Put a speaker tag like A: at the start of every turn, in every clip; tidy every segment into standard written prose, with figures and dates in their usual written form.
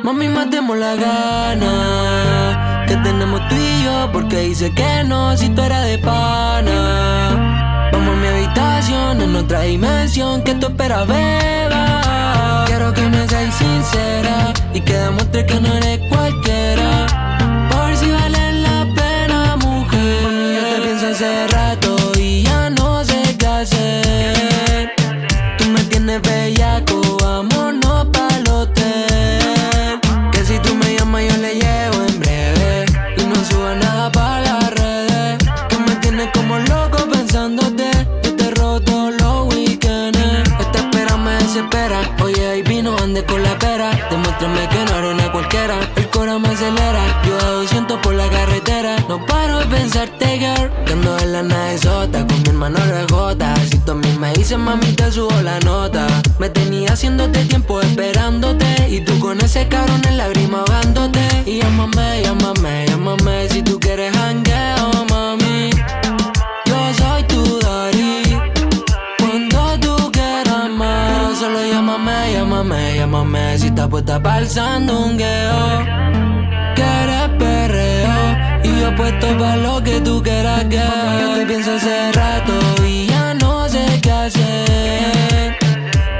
A: Mami, matemos la gana que tenemos tú y yo, porque dice que no si tú eras de pana. Vamos a mi habitación, en otra dimensión, que tú esperas, beba. Quiero que me seas sincera y que demuestres que no eres cualquiera, por si vale la pena, mujer. Mami, yo te pienso hace rato y ya no sé qué hacer. Tú me tienes bellaco, vámonos pa'l hotel, que si tú me llamas yo le llevo en breve, y no suba nada pa' las redes, que me tienes como loco pensándote. Yo te roto los weekends, esta espera me desespera. Oye, baby, no andes con la pera, demuéstrame que no eres una cualquiera. El corazón me acelera, yo a 200 por la carretera. No paro de pensarte, girl, que ando en la nave sota, con mi hermano rejota. Si tú a mí me dices, mami, te subo la nota. Me tenía haciéndote tiempo esperándote, y tú con ese cabrón en lágrima ahogándote. Y llámame, llámame, llámame si tú quieres jangueo, mami. Yo soy tu daddy, cuando tú quieras más. Solo llámame, llámame, llámame si estás puesta pa'l sandungueo. Quieres perreo y yo puesto pa' lo que tú quieras, que yo te pienso hace rato y ya no sé qué hacer.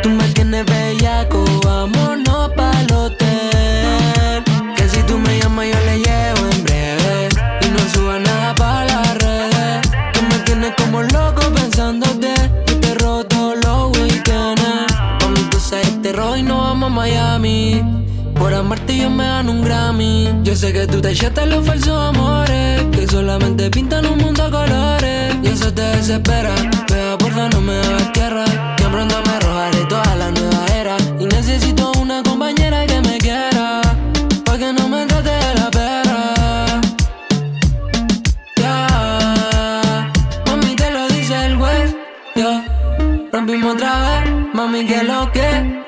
A: Tú me tienes bellaco, vámonos pa'l hotel, que si tú me llamas yo le llevo en breve, y no suba nada pa' las redes. Tú me tienes como loco pensándote, yo te roto los weekends. Mami, tú sabes terror y no vamos a Miami, por amarte yo me gano un Grammy. Yo sé que tú te echaste los falsos amores, que solamente pintan un mundo a colores, y eso te desespera. Pero porfa no me hagas tierra, que pronto me arrojaré toda la nueva era, y necesito una compañera que me quiera, pa' que no me trate de la perra. Yeah. Mami, te lo dice el güey, yeah. Rompimos otra vez, mami, que lo que